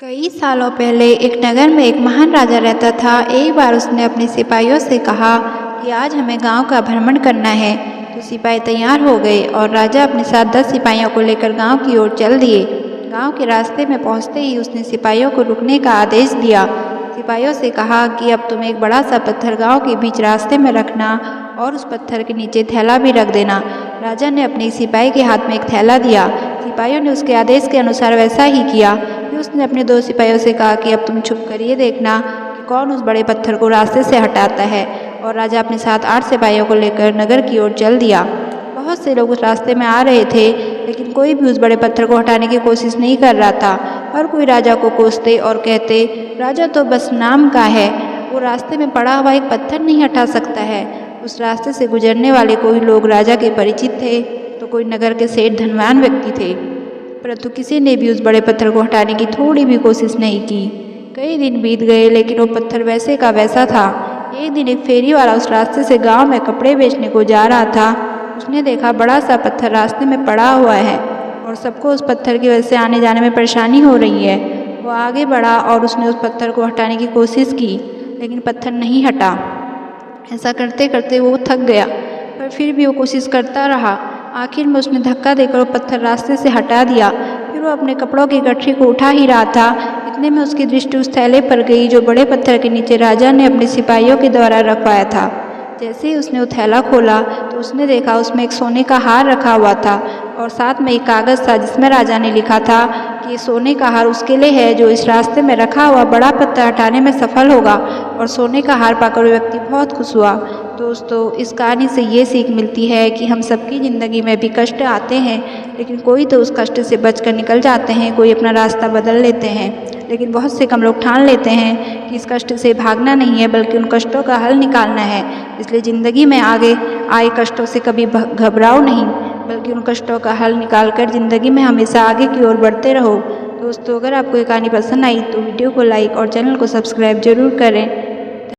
कई सालों पहले एक नगर में एक महान राजा रहता था। एक बार उसने अपने सिपाहियों से कहा कि आज हमें गांव का भ्रमण करना है। तो सिपाही तैयार हो गए और राजा अपने साथ 10 सिपाहियों को लेकर गांव की ओर चल दिए। गांव के रास्ते में पहुंचते ही उसने सिपाहियों को रुकने का आदेश दिया। सिपाहियों से कहा कि अब तुम एक बड़ा सा पत्थर गांव के बीच रास्ते में रखना और उस पत्थर के नीचे थैला भी रख देना। राजा ने अपने एक सिपाही के हाथ में एक थैला दिया। सिपाहियों ने उसके आदेश के अनुसार वैसा ही किया। फिर उसने अपने 2 सिपाहियों से कहा कि अब तुम छुप कर ये देखना कि कौन उस बड़े पत्थर को रास्ते से हटाता है। और राजा अपने साथ 8 सिपाहियों को लेकर नगर की ओर चल दिया। बहुत से लोग उस रास्ते में आ रहे थे, लेकिन कोई भी उस बड़े पत्थर को हटाने की कोशिश नहीं कर रहा था। हर कोई राजा को कोसते और कहते, राजा तो बस नाम का है, वो रास्ते में पड़ा हुआ एक पत्थर नहीं हटा सकता है। उस रास्ते से गुजरने वाले कोई लोग राजा के परिचित थे, तो कोई नगर के सेठ धनवान व्यक्ति थे, परंतु किसी ने भी उस बड़े पत्थर को हटाने की थोड़ी भी कोशिश नहीं की। कई दिन बीत गए, लेकिन वो पत्थर वैसे का वैसा था। एक दिन एक फेरी वाला उस रास्ते से गांव में कपड़े बेचने को जा रहा था। उसने देखा बड़ा सा पत्थर रास्ते में पड़ा हुआ है और सबको उस पत्थर की वजह से आने जाने में परेशानी हो रही है। वो आगे बढ़ा और उसने उस पत्थर को हटाने की कोशिश की, लेकिन पत्थर नहीं हटा। ऐसा करते करते वो थक गया, पर फिर भी वो कोशिश करता रहा। आखिर में उसने धक्का देकर वो पत्थर रास्ते से हटा दिया। फिर वो अपने कपड़ों की गठरी को उठा ही रहा था, इतने में उसकी दृष्टि उस थैले पर गई जो बड़े पत्थर के नीचे राजा ने अपने सिपाहियों के द्वारा रखवाया था। जैसे ही उसने वो थैला खोला तो उसने देखा उसमें एक सोने का हार रखा हुआ था और साथ में एक कागज़ था जिसमें राजा ने लिखा था कि ये सोने का हार उसके लिए है जो इस रास्ते में रखा हुआ बड़ा पत्थर हटाने में सफल होगा। और सोने का हार पाकर वो व्यक्ति बहुत खुश हुआ। दोस्तों, इस कहानी से ये सीख मिलती है कि हम सबकी ज़िंदगी में भी कष्ट आते हैं, लेकिन कोई तो उस कष्ट से बचकर निकल जाते हैं, कोई अपना रास्ता बदल लेते हैं। लेकिन बहुत से कम लोग ठान लेते हैं कि इस कष्ट से भागना नहीं है, बल्कि उन कष्टों का हल निकालना है। इसलिए ज़िंदगी में आगे आए कष्टों से कभी घबराओ नहीं, बल्कि उन कष्टों का हल निकालकर ज़िंदगी में हमेशा आगे की ओर बढ़ते रहो। दोस्तों, अगर आपको ये कहानी पसंद आई तो वीडियो को लाइक और चैनल को सब्सक्राइब जरूर करें।